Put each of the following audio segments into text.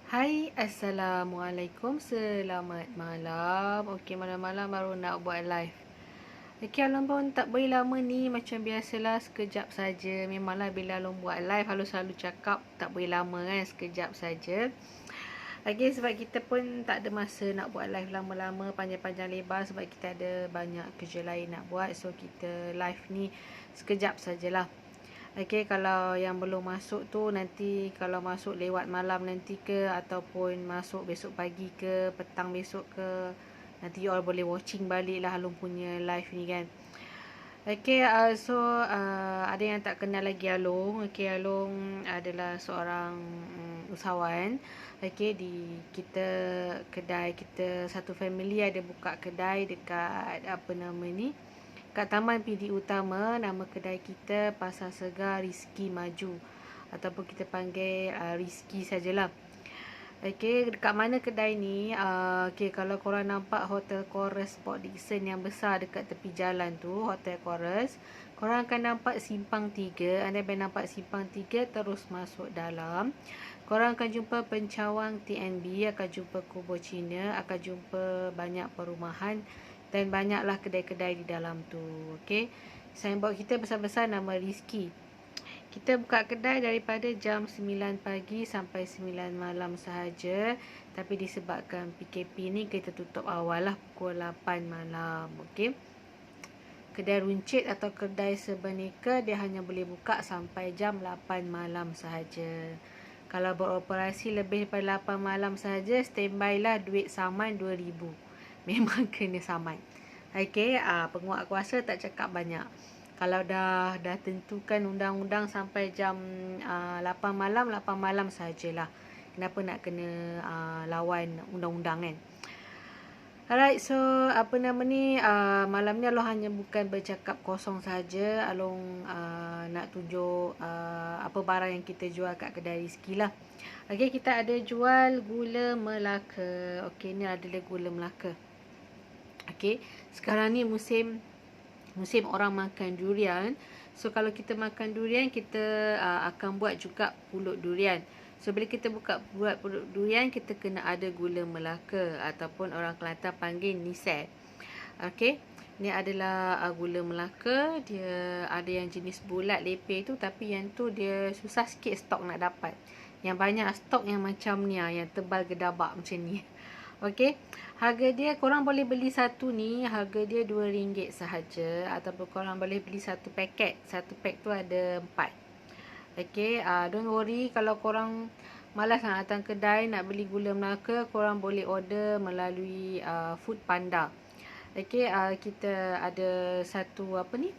Hai, Assalamualaikum. Selamat malam. Okey, malam-malam baru nak buat live. Okey, Alon pun tak beri lama ni. Macam biasalah, sekejap saja. Memanglah bila Alon buat live, Alon selalu cakap tak beri lama kan. Sekejap saja. Okey, sebab kita pun tak ada masa nak buat live lama-lama, panjang-panjang lebar. Sebab kita ada banyak kerja lain nak buat. So, kita live ni sekejap sajalah. Okey, kalau yang belum masuk tu nanti kalau masuk lewat malam nanti ke ataupun masuk besok pagi ke, petang besok ke, nanti you all boleh watching balik lah Along punya live ni kan. Okey, ada yang tak kenal lagi Along. Okey, Along adalah seorang usahawan. Okey, di kita kedai kita satu family ada buka kedai dekat apa nama ni? Kat Taman PD Utama. Nama kedai kita Pasar Segar Rizky Maju ataupun kita panggil Rizky sajalah. Okey, dekat mana kedai ni? Okey, kalau korang nampak Hotel Chorus Port Dickson yang besar dekat tepi jalan tu, Hotel Chorus, korang akan nampak simpang 3. Anda boleh nampak simpang 3 terus masuk dalam. Korang akan jumpa pencawang TNB, akan jumpa kubur Cina, akan jumpa banyak perumahan dan banyaklah kedai-kedai di dalam tu. Okey. Signboard kita besar-besar nama Rizky. Kita buka kedai daripada jam 9 pagi sampai 9 malam sahaja. Tapi disebabkan PKP ni kita tutup awal lah pukul 8 malam. Okey. Kedai runcit atau kedai sebeneka dia hanya boleh buka sampai jam 8 malam sahaja. Kalau beroperasi lebih daripada 8 malam sahaja, standby lah duit saman 2,000. Memang kena saman. Okey, penguat kuasa tak cakap banyak. Kalau dah tentukan undang-undang sampai jam 8 malam, 8 malam sajalah. Kenapa nak kena lawan undang-undang kan? Alright, so apa nama ni, malam ni Along hanya bukan bercakap kosong saja. Along nak tunjuk apa barang yang kita jual kat kedai Rizky lah. Okey, kita ada jual gula Melaka. Okey, ni adalah gula Melaka. Okey, sekarang ni musim orang makan durian. So kalau kita makan durian, kita akan buat juga pulut durian. So bila kita buat pulut durian, kita kena ada gula Melaka ataupun orang Kelantan panggil nisel. Okey, ni adalah gula Melaka. Dia ada yang jenis bulat lepeh tu, tapi yang tu dia susah sikit stok nak dapat. Yang banyak stok yang macam ni, yang tebal gedabak macam ni. Okey, harga dia korang boleh beli satu ni, harga dia RM2 sahaja ataupun korang boleh beli satu paket. Satu pack tu ada 4. Okey, don't worry kalau korang malas nak datang kedai nak beli gula Melaka, korang boleh order melalui Food Panda. Okey, kita ada satu apa ni?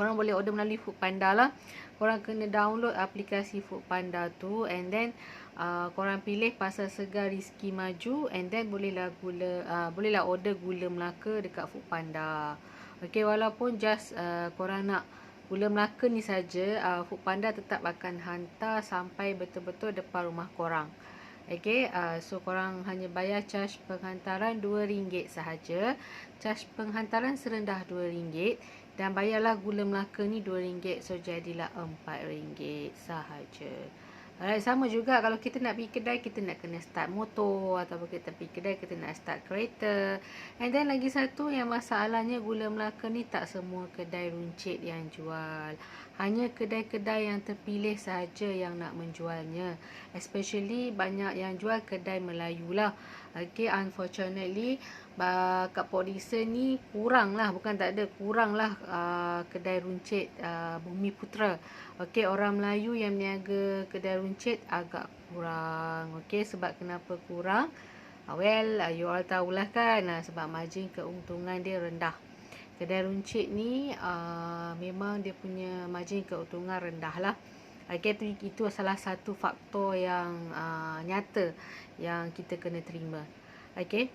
Korang boleh order melalui Food Panda lah. Korang kena download aplikasi Food Panda tu and then korang pilih Pasar Segar Rizky Maju and then bolehlah order gula Melaka dekat Food Panda. Okey, walaupun just korang nak gula Melaka ni saja, Food Panda tetap akan hantar sampai betul-betul depan rumah korang. Okey, so korang hanya bayar charge penghantaran RM2 sahaja. Charge penghantaran serendah RM2 dan bayarlah gula Melaka ni RM2. So jadilah RM4 sahaja. Alright, sama juga kalau kita nak pergi kedai, kita nak kena start motor ataupun kita pergi kedai, kita nak start kereta. And then lagi satu yang masalahnya, gula Melaka ni tak semua kedai runcit yang jual. Hanya kedai-kedai yang terpilih sahaja yang nak menjualnya. Especially banyak yang jual kedai Melayu lah. Okay, unfortunately kat Port Dickson ni kurang lah, bukan tak ada, kurang lah kedai runcit Bumi Putra. Okey, orang Melayu yang meniaga kedai runcit agak kurang. Okey, sebab kenapa kurang? Well, you all tahulah kan, sebab margin keuntungan dia rendah. Kedai runcit ni memang dia punya margin keuntungan rendah lah. Okey, itu salah satu faktor yang nyata yang kita kena terima. Okey.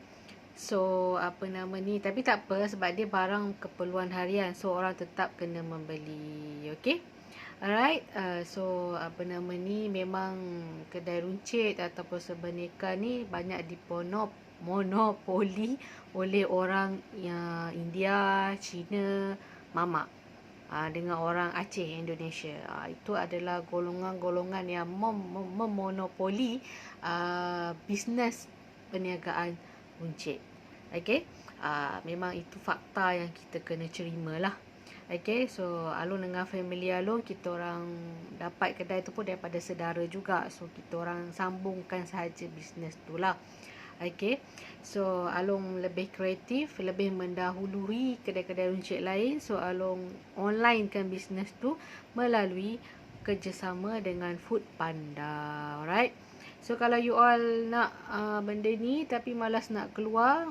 So, apa nama ni, tapi tak apa sebab dia barang keperluan harian. So, orang tetap kena membeli. Okey. Alright, so apa nama ni, memang kedai runcit ataupun sebeneka ni banyak monopoli oleh orang yang India, Cina, mamak. dengan orang Aceh, Indonesia. Itu adalah golongan-golongan yang memonopoli bisnes perniagaan runcit. Okey, memang itu fakta yang kita kena terima lah. Okay, so Alung dengan family Alung, kita orang dapat kedai tu pun daripada saudara juga. So kita orang sambungkan sahaja bisnes tu lah. Okay, so Alung lebih kreatif, lebih mendahului kedai-kedai runcit lain. So Alung online kan bisnes tu melalui kerjasama dengan Food Panda. Alright. So kalau you all nak benda ni tapi malas nak keluar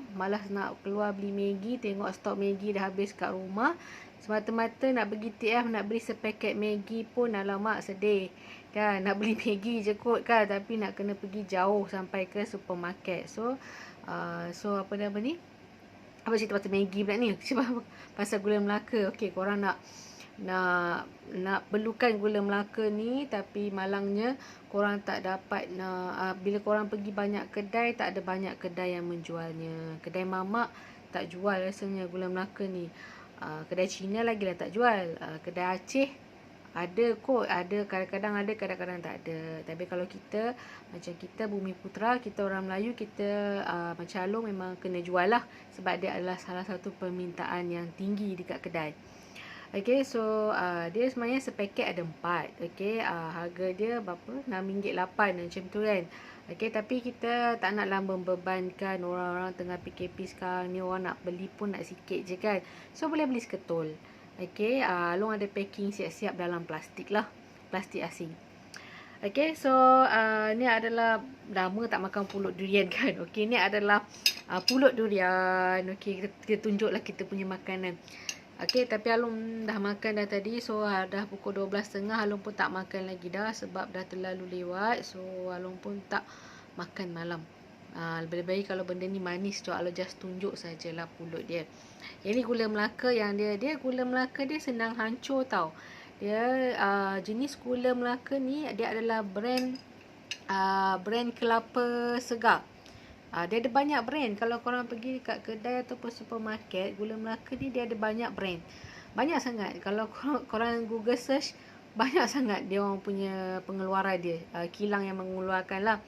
beli Maggi, tengok stok Maggi dah habis kat rumah, semata-mata nak pergi TF nak beli sepaket Maggi pun alamak sedih kan, nak beli Maggi je kot kan, tapi nak kena pergi jauh sampai ke supermarket. So apa nama ni, apa cerita pasal Maggi pula ni, pasal gula Melaka. Okey, korang nak perlukan gula Melaka ni, tapi malangnya korang tak dapat bila korang pergi banyak kedai, tak ada banyak kedai yang menjualnya. Kedai mamak tak jual rasanya gula Melaka ni. Kedai Cina lagi lah tak jual. Kedai Aceh ada kot, ada kadang-kadang ada, kadang-kadang tak ada. Tapi kalau kita macam kita Bumi Putra, kita orang Melayu, kita macam Alung memang kena jual lah, sebab dia adalah salah satu permintaan yang tinggi dekat kedai. Okay, so dia sebenarnya sepaket ada 4. Okay, harga dia berapa? RM6.8 macam tu kan. Okay, tapi kita tak naklah membebankan orang-orang tengah PKP sekarang ni, orang nak beli pun nak sikit je kan. So boleh beli seketul. Okay, Alung ada packing siap-siap dalam plastik lah, plastik asing. Okay, so ni adalah, lama tak makan pulut durian kan. Okay, ni adalah pulut durian. Okay, kita tunjuklah kita punya makanan. Okay, tapi Alung dah makan dah tadi. So dah pukul 12.30, Alung pun tak makan lagi dah, sebab dah terlalu lewat. So Alung pun tak makan malam. Lebih baik kalau benda ni manis tu, Alung just tunjuk sajalah pulut dia. Yang ni gula Melaka, yang dia gula Melaka dia senang hancur tau. Dia jenis gula Melaka ni, dia adalah brand kelapa segar. Dia ada banyak brand. Kalau korang pergi kat kedai ataupun supermarket, gula Melaka ni dia ada banyak brand. Banyak sangat. Kalau korang Google search, banyak sangat dia orang punya pengeluaran dia. Kilang yang mengeluarkan lah.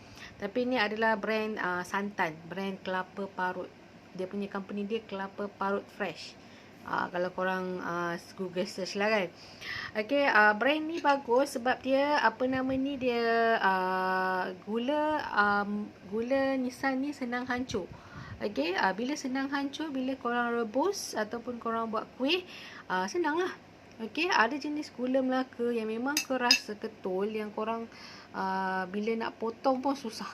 Tapi ni adalah brand santan. Brand kelapa parut. Dia punya company dia Kelapa Parut Fresh. Kalau korang Google search lah kan. Okay, brand ni bagus sebab dia apa nama ni, dia gula nisan ni senang hancur. Okay, bila senang hancur, bila korang rebus ataupun korang buat kuih, senang lah. Okay, ada jenis gula Melaka yang memang keras seketul, yang korang bila nak potong pun susah.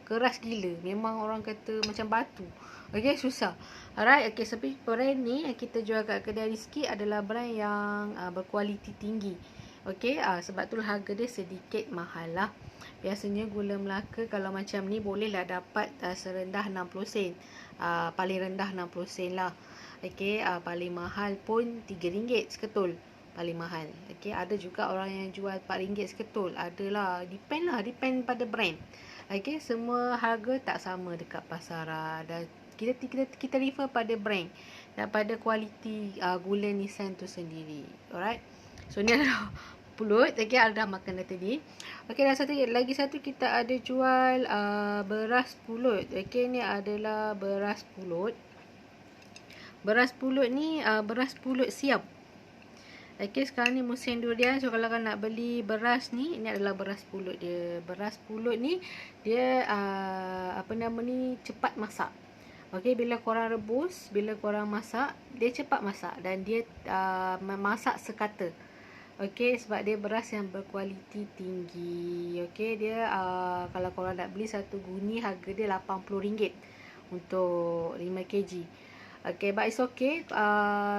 Keras gila. Memang orang kata macam batu. Okay, susah. Alright, okay, tapi brand ni yang kita jual kat kedai Rizky adalah brand yang berkualiti tinggi. Okay, sebab tu harga dia sedikit mahal lah. Biasanya gula Melaka kalau macam ni bolehlah dapat serendah 60 sen. Paling rendah 60 sen lah. Okay, paling mahal pun RM3 seketul. Paling mahal. Okay, ada juga orang yang jual RM4 seketul. Adalah, depend pada brand. Okay, semua harga tak sama dekat pasaran. Dan kita refer pada brand dan pada kualiti gula nisan tu sendiri. Alright. So ni adalah pulut. Okay, dah makan dah tadi. Okay, dan lagi satu kita ada jual beras pulut. Okay, ni adalah beras pulut. Beras pulut ni beras pulut siap. Okay, sekarang ni musim durian. So kalau nak beli beras ni, ini adalah beras pulut dia. Beras pulut ni dia cepat masak. Okay, bila korang rebus, bila korang masak, dia cepat masak dan dia masak sekata. Okay, sebab dia beras yang berkualiti tinggi. Okay, dia kalau korang nak beli satu guni, harga dia RM80 untuk 5 kg. Okay, but it's okay.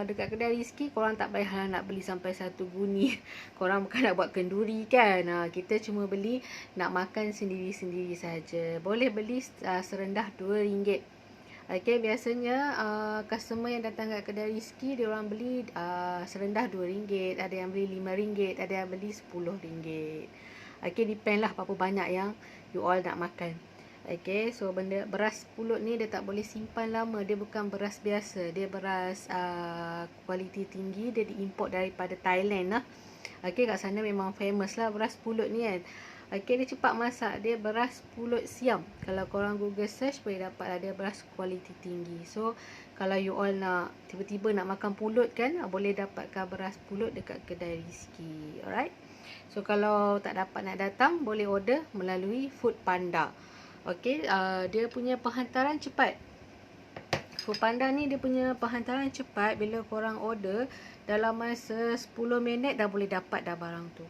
Dekat kedai Rizky, korang tak payah nak beli sampai satu guni. Korang bukan nak buat kenduri kan. Kita cuma beli nak makan sendiri-sendiri saja. Boleh beli serendah RM2. Okay, biasanya customer yang datang kat kedai Rizky, dia orang beli serendah RM2. Ada yang beli RM5, ada yang beli RM10. Okay, depend lah berapa banyak yang you all nak makan. Okay, so benda beras pulut ni dia tak boleh simpan lama. Dia bukan beras biasa. Dia beras kualiti tinggi. Dia diimport daripada Thailand lah. Okay, kat sana memang famous lah beras pulut ni kan. Okay, dia cepat masak. Dia beras pulut siam. Kalau korang Google search boleh dapat lah dia beras kualiti tinggi. So, kalau you all nak tiba-tiba nak makan pulut kan, boleh dapatkan beras pulut dekat kedai Rizky. Alright. So, kalau tak dapat nak datang, boleh order melalui Food Panda. Okey, dia punya penghantaran cepat. Foodpanda ni dia punya penghantaran cepat. Bila korang order, dalam masa 10 minit dah boleh dapat dah barang tu.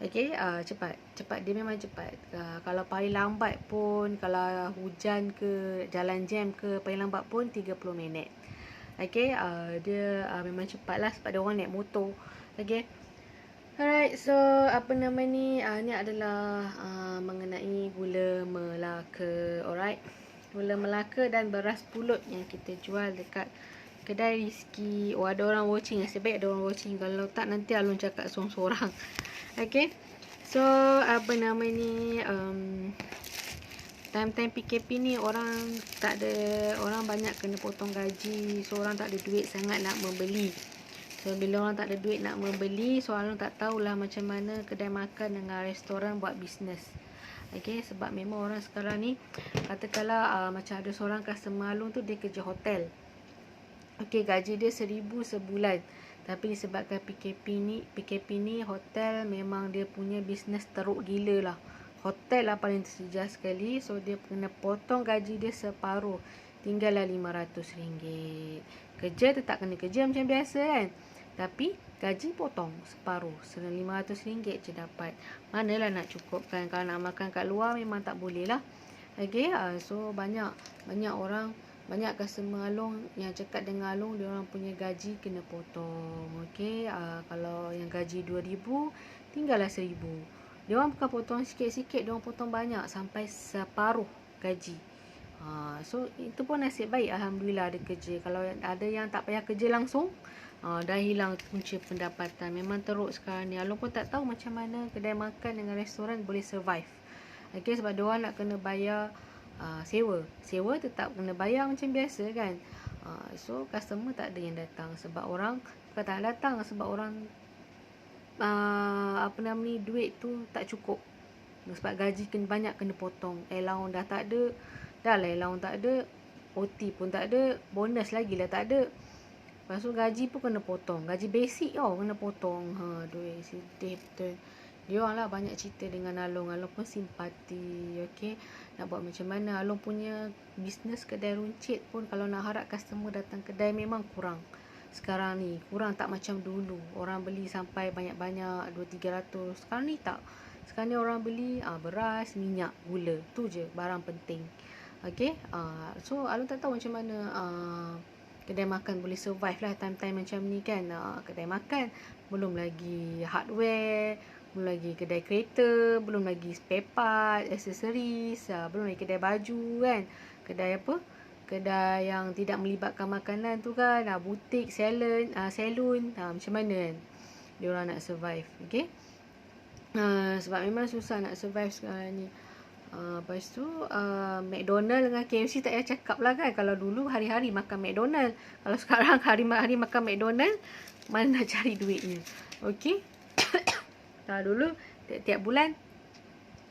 Okey, cepat. Cepat, dia memang cepat. Kalau paling lambat pun, kalau hujan ke, jalan jam ke, paling lambat pun 30 minit. Okey, dia memang cepat lah sebab dia orang naik motor. Okey. Alright, so apa nama ni? Ni adalah mengenai gula Melaka. Alright, gula Melaka dan beras pulut yang kita jual dekat kedai Rizky. Oh, ada orang watching. Nasib baik ada orang watching. Kalau tak nanti Alun cakap sorang-sorang. Okay, so apa nama ni? Time-time PKP ni orang tak ada, orang banyak kena potong gaji. So orang tak ada duit sangat nak membeli. So, bila orang tak ada duit nak membeli, so Alun tak tahulah macam mana kedai makan dengan restoran buat bisnes. Okay, sebab memang orang sekarang ni, katakanlah macam ada seorang customer Alun tu, dia kerja hotel. Okay, gaji dia 1,000 sebulan. Tapi disebabkan PKP ni hotel memang dia punya bisnes teruk gila lah. Hotel lah paling tersejar sekali. So, dia kena potong gaji dia separuh. Tinggallah RM500. Kerja tetap kena kerja macam biasa kan. Tapi gaji potong separuh. RM500 je dapat. Manalah nak cukupkan. Kalau nak makan kat luar memang tak boleh lah. Okay, so banyak orang, banyak customer Along yang cakap dengan Along, dia orang punya gaji kena potong. Okay, kalau yang gaji RM2,000 tinggallah RM1,000. Dia orang bukan potong sikit-sikit, dia orang potong banyak sampai separuh gaji. So itu pun nasib baik, alhamdulillah ada kerja. Kalau ada yang tak payah kerja langsung, dah hilang punca pendapatan. Memang teruk sekarang ni. Along pun tak tahu macam mana kedai makan dengan restoran boleh survive. Okay, sebab diorang nak kena bayar sewa. Sewa tetap kena bayar macam biasa kan. So customer tak ada yang datang. Sebab orang bukan tak datang, sebab orang apa nama ni, duit tu tak cukup. Sebab gaji banyak kena potong. Allowance dah tak ada. Dah lah allowance tak ada, OT pun tak ada, bonus lagi lah tak ada. Lepas tu gaji pun kena potong. Gaji basic kena potong. Duit sedih betul. Dia orang lah banyak cerita dengan Along. Along pun simpati. Okay, nak buat macam mana. Along punya bisnes kedai runcit pun, kalau nak harap customer datang kedai memang kurang. Sekarang ni kurang, tak macam dulu. Orang beli sampai banyak-banyak 200-300. Sekarang ni tak. Sekarang ni orang beli beras, minyak, gula. Tu je barang penting. Okay, so Alun tak tahu macam mana kedai makan boleh survive lah time-time macam ni kan. Kedai makan, belum lagi hardware, belum lagi kedai kereta, belum lagi spare part, accessories, belum lagi kedai baju kan. Kedai apa? Kedai yang tidak melibatkan makanan tu kan, butik, salon, macam mana kan diorang nak survive. Okay, sebab memang susah nak survive sekarang ni. Lepas tu McDonald dengan KFC tak payah cakap lah kan. Kalau dulu hari-hari makan McDonald, kalau sekarang hari-hari makan McDonald, mana nak cari duitnya. Okay. Kalau dulu tiap-tiap bulan,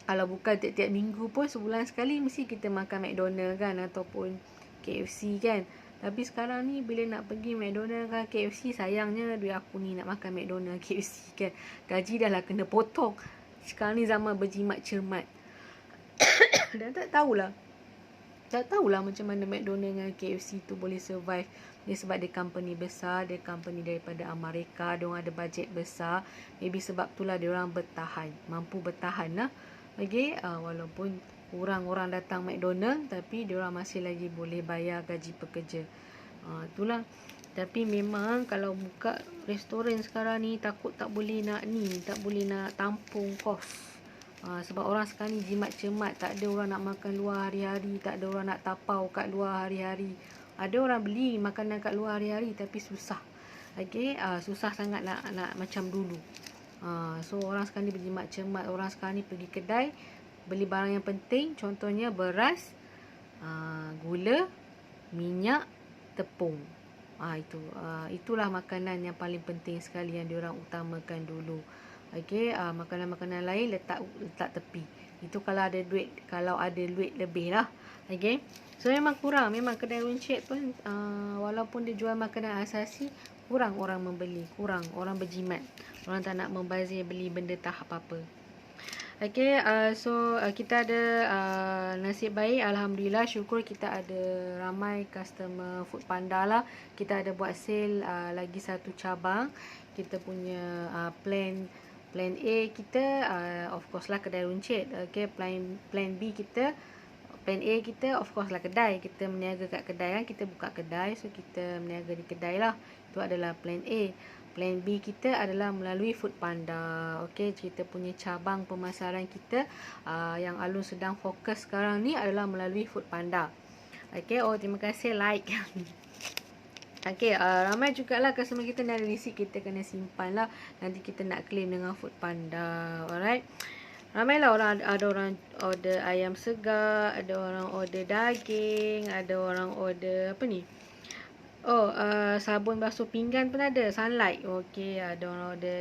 kalau bukan tiap-tiap minggu pun, sebulan sekali mesti kita makan McDonald kan, ataupun KFC kan. Tapi sekarang ni bila nak pergi McDonald kan KFC, sayangnya duit aku ni nak makan McDonald KFC kan. Gaji dah lah kena potong. Sekarang ni zaman berjimat cermat. Dan tak tahulah macam mana McDonald dengan KFC tu boleh survive. Dia sebab dia company besar, dia company daripada Amerika, dia orang ada bajet besar. Maybe sebab itulah dia orang bertahan, mampu bertahan lah. Okay, walaupun kurang orang datang McDonald, tapi dia orang masih lagi boleh bayar gaji pekerja. Itulah. Tapi memang kalau buka restoran sekarang ni, takut tak boleh nak tampung kos. Sebab orang sekarang ni jimat cermat. Tak ada orang nak makan luar hari-hari, tak ada orang nak tapau kat luar hari-hari. Ada orang beli makanan kat luar hari-hari, tapi susah. Okay, susah sangat nak macam dulu. So orang sekarang ni berjimat cermat. Orang sekarang ni pergi kedai, beli barang yang penting, contohnya beras, gula, minyak, tepung. Itulah makanan yang paling penting sekali yang diorang utamakan dulu. Okey, makanan-makanan lain letak tepi. Itu kalau ada duit lebih lah. Okey. So memang kurang, memang kedai runcit pun walaupun dia jual makanan asasi, kurang orang membeli, kurang orang berjimat. Orang tak nak membazir beli benda tak apa-apa. Okay, kita ada nasib baik, Alhamdulillah, syukur kita ada ramai customer Foodpanda lah. Kita ada buat sale lagi satu cabang. Kita punya plan A kita, of course lah kedai runcit. Okay, plan B kita, plan A kita of course lah kedai. Kita meniaga kat kedai kan, kita buka kedai, so kita meniaga di kedai lah. Itu adalah plan A. Plan B kita adalah melalui Foodpanda. Okey, kita punya cabang pemasaran kita yang Alun sedang fokus sekarang ni adalah melalui Foodpanda. Okey, terima kasih like. Okey, ramai jugalah customer kita nak ada receipt, kita kena simpan lah. Nanti kita nak claim dengan Foodpanda. Alright. Ramailah ada orang order ayam segar, ada orang order daging, ada orang order apa ni? Sabun basuh pinggan pun ada, Sunlight. Okey, ada orang order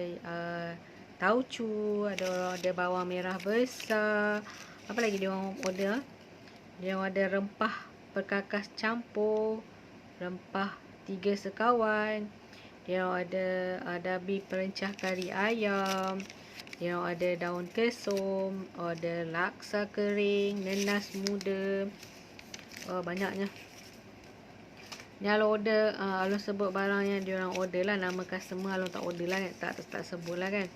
tauco, ada orang order bawang merah besar. Apa lagi dia orang order? Dia orang ada rempah perkakas campur, rempah 3 sekawan. Dia orang ada adabi perencah kari ayam. Dia orang ada daun kesum, order laksa kering, nenas muda. Banyaknya. Ni Alun order, Alun sebut barang yang diorang order lah. Nama customer Alun tak order lah, tak sebut lah kan.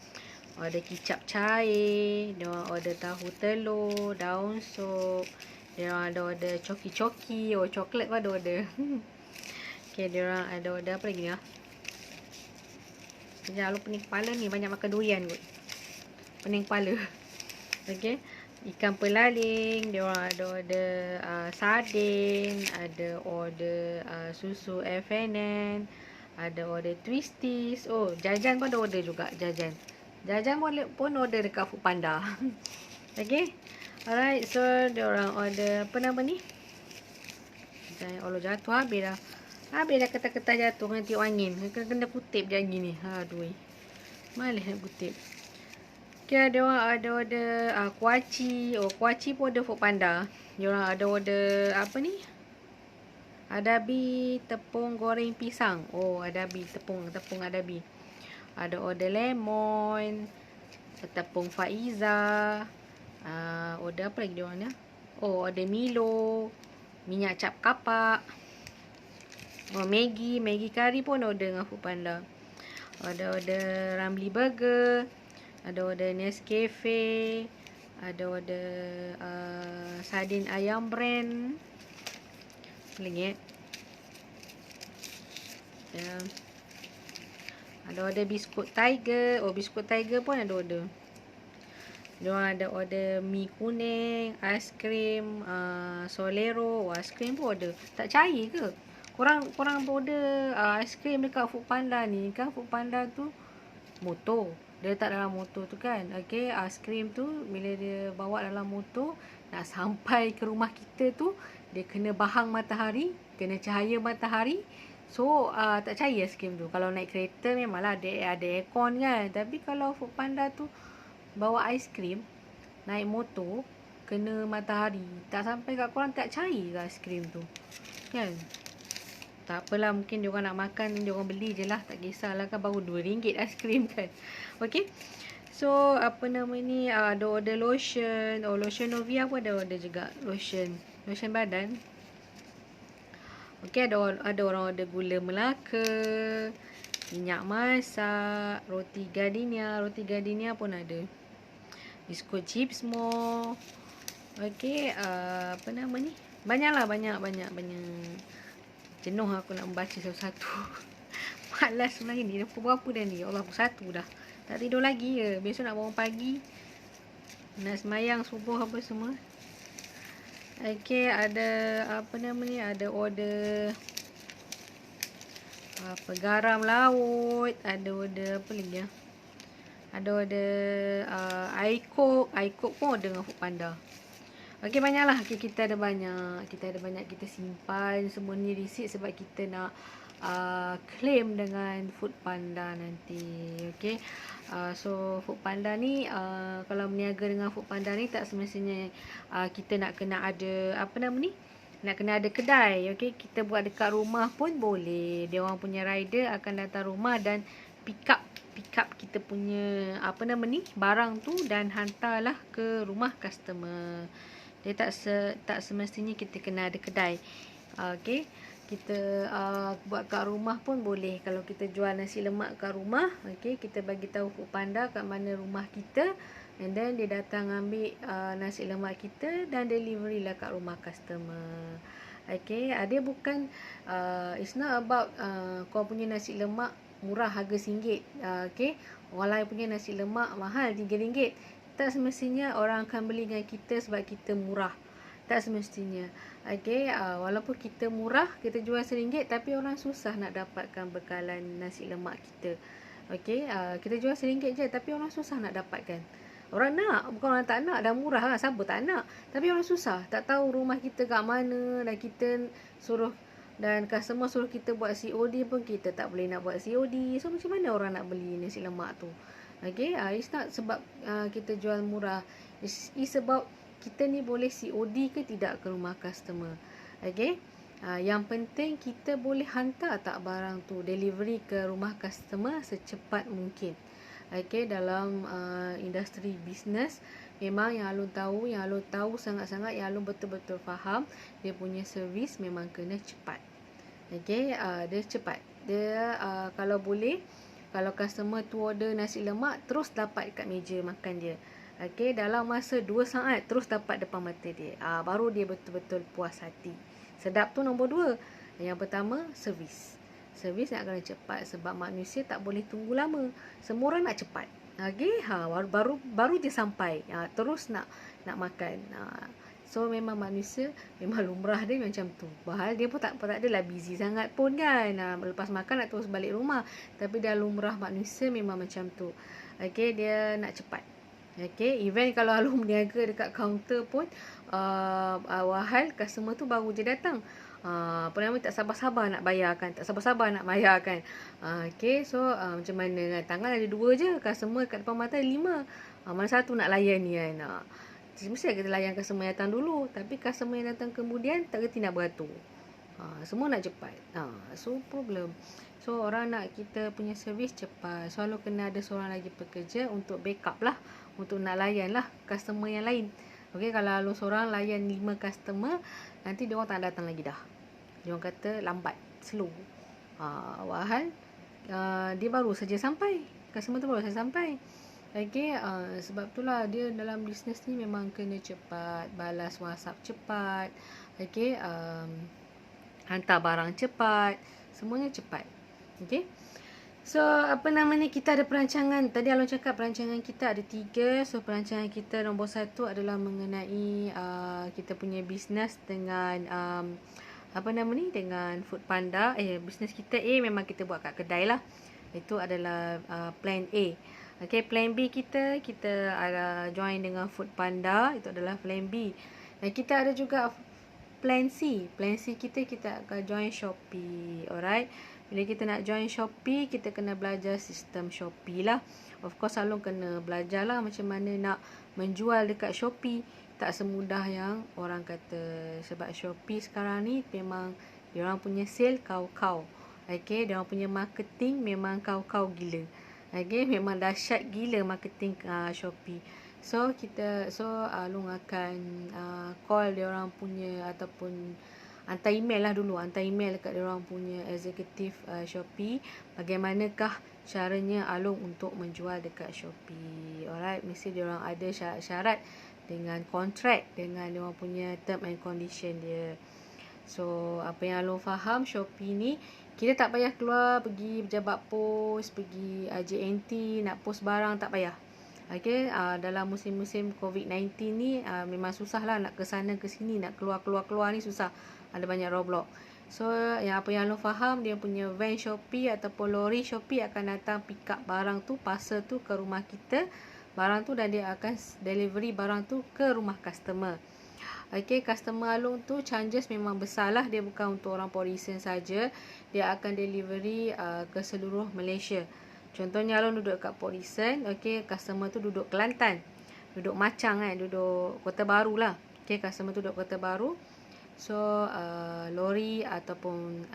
Order kicap cair, diorang order tahu telur, daun sup, diorang ada order coki-coki, coklat pun ada order. Okay, diorang ada order apa lagi ni lah. Sekejap, Alun pening kepala ni, banyak makan durian kot. Pening kepala. Okay. Ikan pelaling, dia orang ada order sardin, ada order susu FNN, ada order twisties. Jajan pun ada order juga, jajan. Jajan pun order dekat Foodpanda. Okay. Alright, so dia orang order apa nama ni? Allah, jatuh habis dah. Habis dah kertas-kertas jatuh kena tiup angin. Kena kutip je angin ni. Aduh. Malas nak kutip. Okay, ada orang ada order kuaci. Kuaci pun ada Foodpanda. Diorang ada order apa ni? Adabi tepung goreng pisang. Adabi tepung adabi. Ada order lemon, tepung Faiza. Order apa lagi diorang ni? Order Milo, minyak cap kapak. Maggi kari pun order dengan Foodpanda. Ada order Ramly Burger. Ada order Nescafe, ada order sardin ayam brand. Apa lagi ada order biskut Tiger. Biskut Tiger pun ada order. Diorang ada order mi kuning, aiskrim, Solero. Aiskrim pun order. Tak cair ke? Korang order aiskrim dekat Foodpanda ni kan? Foodpanda tu motor. Dia letak dalam motor tu kan. Okay, aiskrim tu bila dia bawa dalam motor, nak sampai ke rumah kita tu, dia kena bahang matahari, kena cahaya matahari. So, tak cair aiskrim tu. Kalau naik kereta memanglah ada aircon kan. Tapi kalau Foodpanda tu bawa aiskrim, naik motor, kena matahari, tak sampai kat korang, tak cair ke aiskrim tu. Kan? Tak apalah, mungkin diorang nak makan, diorang beli je lah. Tak kisahlah kan, baru RM2 aiskrim kan. Okay. So, apa nama ni, ada order lotion. Lotion Novia pun ada order juga. Lotion badan. Okay, ada orang order gula Melaka, minyak masak, roti gardenia. Roti gardenia pun ada. Biskut chips more. Okay, apa nama ni. Banyaklah, banyak. Jenuh aku nak membaca satu-satu. Malas sebenarnya ni. Pukul berapa dah ni? Allah, pukul 1 dah. Tak tidur lagi ke? Besok nak bangun pagi. Nak semayang subuh apa semua. Okay, ada apa nama ni? Ada order garam laut. Ada order apa lagi ya? Ada iCook pun order dengan Foodpanda. Okey, banyaklah. Okay, kita ada banyak. Kita simpan semua ni receipt sebab kita nak claim dengan Foodpanda nanti. Okey. So Foodpanda ni kalau berniaga dengan Foodpanda ni tak semestinya kita nak kena ada nak kena ada kedai. Okey, kita buat dekat rumah pun boleh. Dia orang punya rider akan datang rumah dan pick up kita punya barang tu dan hantarlah ke rumah customer. Dia tak semestinya kita kena ada kedai. Okey. Kita buat kat rumah pun boleh. Kalau kita jual nasi lemak kat rumah, okey, kita bagi tahu Foodpanda kat mana rumah kita, and then dia datang ambil nasi lemak kita dan delivery lah kat rumah customer. Okey, dia bukan it's not about kau punya nasi lemak murah harga RM1. Okey, orang lain punya nasi lemak mahal RM3. Tak semestinya orang akan beli dengan kita sebab kita murah. Tak semestinya. Okey, walaupun kita murah, kita jual RM1, tapi orang susah nak dapatkan bekalan nasi lemak kita. Okey, kita jual RM1 je, tapi orang susah nak dapatkan. Orang nak, bukan orang tak nak, dah murah lah, siapa tak nak. Tapi orang susah, tak tahu rumah kita kat mana, dan kita suruh, dan customer suruh kita buat COD pun kita tak boleh nak buat COD. So macam mana orang nak beli nasi lemak tu? Okay, it's not sebab kita jual murah. It's about kita ni boleh COD ke tidak ke rumah customer. Okay, yang penting kita boleh hantar tak barang tu, delivery ke rumah customer secepat mungkin. Okay, dalam industri bisnes memang yang Alun tahu sangat-sangat, yang Alun betul-betul faham, dia punya servis memang kena cepat. Okay, dia cepat. Dia kalau boleh, kalau customer tu order nasi lemak, terus dapat dekat meja makan dia. Okey, dalam masa 2 saat terus dapat depan mata dia. Baru dia betul-betul puas hati. Sedap tu nombor 2. Yang pertama, servis. Servis nak kena cepat sebab manusia tak boleh tunggu lama. Semua orang nak cepat. Okey, baru dia sampai. Terus nak makan. So memang manusia, memang lumrah dia macam tu. Bahal dia pun tak adalah busy sangat pun kan. Lepas makan nak terus balik rumah. Tapi dah lumrah manusia memang macam tu. Okay, dia nak cepat. Okay, even kalau Alun berniaga dekat kaunter pun, wahal customer tu baru je datang. Tak sabar-sabar nak bayarkan. Okay, so macam mana kan? Tangan ada 2 je. Customer kat depan mata ada 5. Mana satu nak layan ni kan? Mesti kita layan customer yang datang dulu. Tapi customer yang datang kemudian tak kerti nak beratur. Semua nak cepat. So problem. So orang nak kita punya servis cepat. Selalu kena ada seorang lagi pekerja untuk backup lah. Untuk nak layan lah customer yang lain. Okay, kalau lu seorang layan 5 customer, nanti dia orang tak datang lagi dah. Dia orang kata lambat, slow. Wahal dia baru saja sampai. Customer tu baru saja sampai. Okay, sebab itulah dia dalam bisnes ni memang kena cepat, balas WhatsApp cepat, okay, hantar barang cepat, semuanya cepat. Okay, so kita ada perancangan. Tadi Alun cakap perancangan kita ada 3. So perancangan kita nombor 1 adalah mengenai kita punya bisnes dengan dengan Foodpanda. Bisnes kita memang kita buat kat kedai lah. Itu adalah plan A. Okay, plan B kita join dengan Foodpanda. Itu adalah plan B. Dan kita ada juga plan C. Plan C kita akan join Shopee. Alright. Bila kita nak join Shopee, kita kena belajar sistem Shopee lah. Of course, Alun kena belajar lah macam mana nak menjual dekat Shopee. Tak semudah yang orang kata. Sebab Shopee sekarang ni memang diorang punya sale kau-kau. Okay, diorang punya marketing memang kau-kau gila. Okay, memang dahsyat gila marketing Shopee. So Alung akan call dia orang punya, ataupun hantar email lah dulu, hantar email dekat dia orang punya executive Shopee, bagaimanakah caranya Alung untuk menjual dekat Shopee. Alright, mesti dia orang ada syarat-syarat dengan kontrak, dengan dia orang punya term and condition dia. So apa yang Alung faham, Shopee ni kita tak payah keluar pergi pejabat pos, pergi JNT nak post barang, tak payah. Okay, dalam musim-musim COVID-19 ni memang susah lah nak ke sana ke sini, nak keluar ni susah. Ada banyak roadblock. So yang apa yang Alun faham, dia punya van Shopee ataupun lori Shopee akan datang pick up barang tu, parcel tu ke rumah kita, barang tu, dan dia akan delivery barang tu ke rumah customer. Okay, customer Alun tu chances memang besar lah, dia bukan untuk orang Port Dickson saja, dia akan delivery ke seluruh Malaysia. Contohnya Alun duduk kat Port Dickson, okay, customer tu duduk Kelantan, duduk Machang kan, duduk Kota Baru lah. Okay, customer tu duduk Kota Baru. So lori ataupun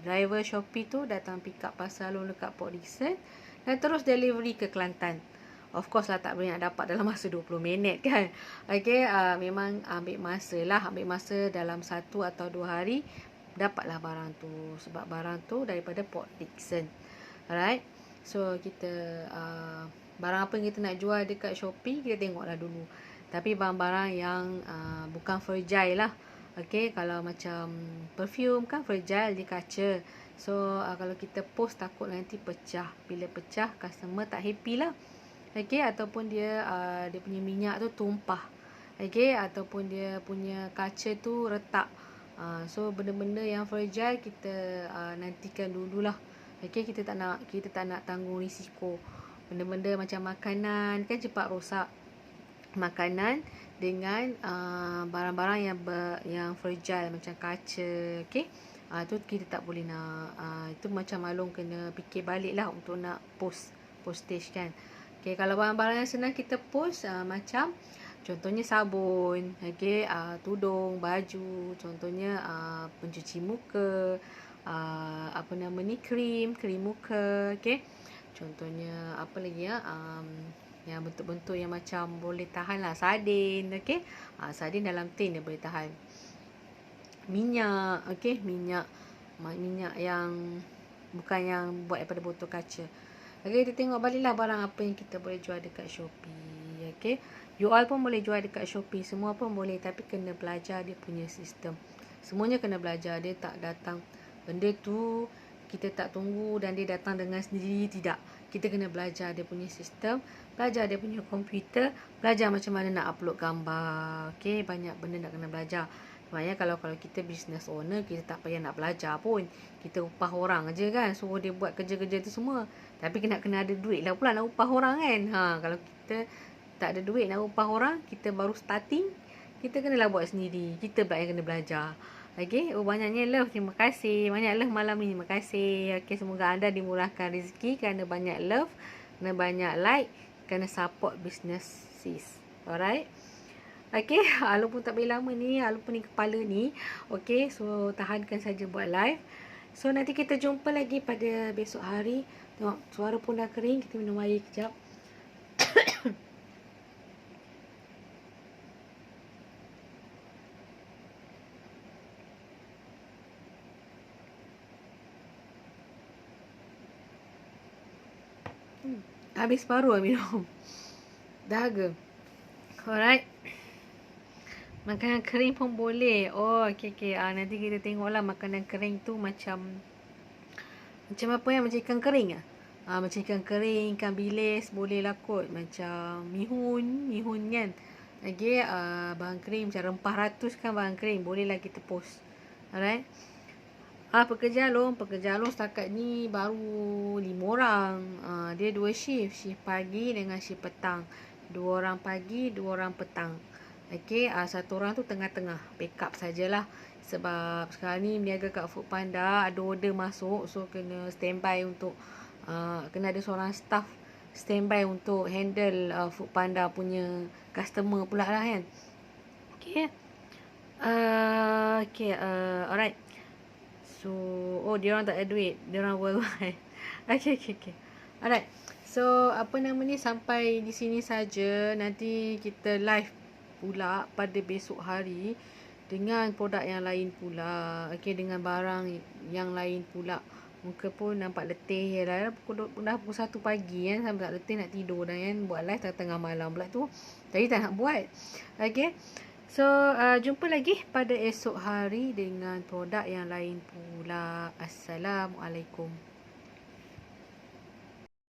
driver Shopee tu datang pick up parcel Alun dekat Port Dickson dan terus delivery ke Kelantan. Of course lah, tak boleh nak dapat dalam masa 20 minit kan. Okay, memang ambil masa lah, ambil masa dalam 1 atau 2 hari dapatlah barang tu, sebab barang tu daripada Port Dickson. Alright, so kita barang apa yang kita nak jual dekat Shopee, kita tengoklah dulu. Tapi barang-barang yang bukan fragile lah. Okay, kalau macam perfume kan fragile, dia kaca. So kalau kita post takut nanti pecah. Bila pecah, customer tak happy lah. Okay, ataupun dia punya minyak tu tumpah. Okay, ataupun dia punya kaca tu retak. So benda-benda yang fragile kita nantikan dululah. Okay, kita tak nak tanggung risiko. Benda-benda macam makanan kan cepat rosak. Makanan dengan barang-barang yang fragile macam kaca, okay, tu kita tak boleh nak, itu macam Alun kena fikir balik lah untuk nak postage kan. Okay, kalau barang-barang yang senang kita post, macam contohnya sabun, okay, tudung, baju, contohnya pencuci muka, krim muka, okay, contohnya apa lagi ya, yang bentuk-bentuk yang macam boleh tahan lah, sardin, okay, sardin dalam tin dia boleh tahan. Minyak, okay, minyak yang bukan yang buat daripada botol kaca. Okay, kita tengok baliklah barang apa yang kita boleh jual dekat Shopee. Okay, you all pun boleh jual dekat Shopee, semua pun boleh, tapi kena belajar dia punya sistem. Semuanya kena belajar, dia tak datang benda tu kita tak tunggu dan dia datang dengan sendiri, tidak. Kita kena belajar dia punya sistem, belajar dia punya komputer, belajar macam mana nak upload gambar. Okay, banyak benda nak kena belajar. Sebenarnya kalau kita business owner, kita tak payah nak belajar pun. Kita upah orang aja kan, suruh dia buat kerja-kerja tu semua. Tapi kena ada duit lah pula nak upah orang kan. Kalau kita tak ada duit nak upah orang, kita baru starting, kita kenalah buat sendiri. Kita pula yang kena belajar. Okay, banyaknya love, terima kasih. Banyak love malam ni, terima kasih. Okay, semoga anda dimurahkan rezeki kerana banyak love, kerana banyak like, kerana support business sis. Alright. Okay, Alun pun tak boleh lama ni, Alun pun ni kepala ni. Okay, so tahankan saja buat live. So nanti kita jumpa lagi pada besok hari. Tengok, suara pun dah kering, kita minum air kejap. Habis baru lah minum. Dahaga. Alright. Makanan kering pun boleh. Oh, okay. Nanti kita tengoklah makanan kering tu macam apa ya? Macam ikan kering lah. Macam ikan kering, ikan bilis boleh lah kot. Macam mihun kan. Okay, bahan kering macam rempah ratus kan bahan kering. Boleh lah kita post. Alright. Pekerja Alun setakat ni baru 5 orang. Dia 2 shift pagi dengan shift petang. 2 orang pagi, 2 orang petang. Okay, 1 orang tu tengah-tengah backup sajalah. Sebab sekarang ni berniaga kat Foodpanda, ada order masuk, so kena standby untuk kena ada seorang staff standby untuk handle Foodpanda punya customer pula lah kan. Okay. Alright. So, dia orang tak ada duit. Dia orang worldwide. Okay. Alright. So, sampai di sini saja. Nanti kita live pula pada besok hari dengan produk yang lain pula. Okay, dengan barang yang lain pula. Muka pun nampak letih lah. Dah pukul 1 pagi kan. Sampai tak letih nak tidur dah kan. Buat live tengah malam pula tu. Tadi tak nak buat. Okay. So, jumpa lagi pada esok hari dengan produk yang lain pula. Assalamualaikum.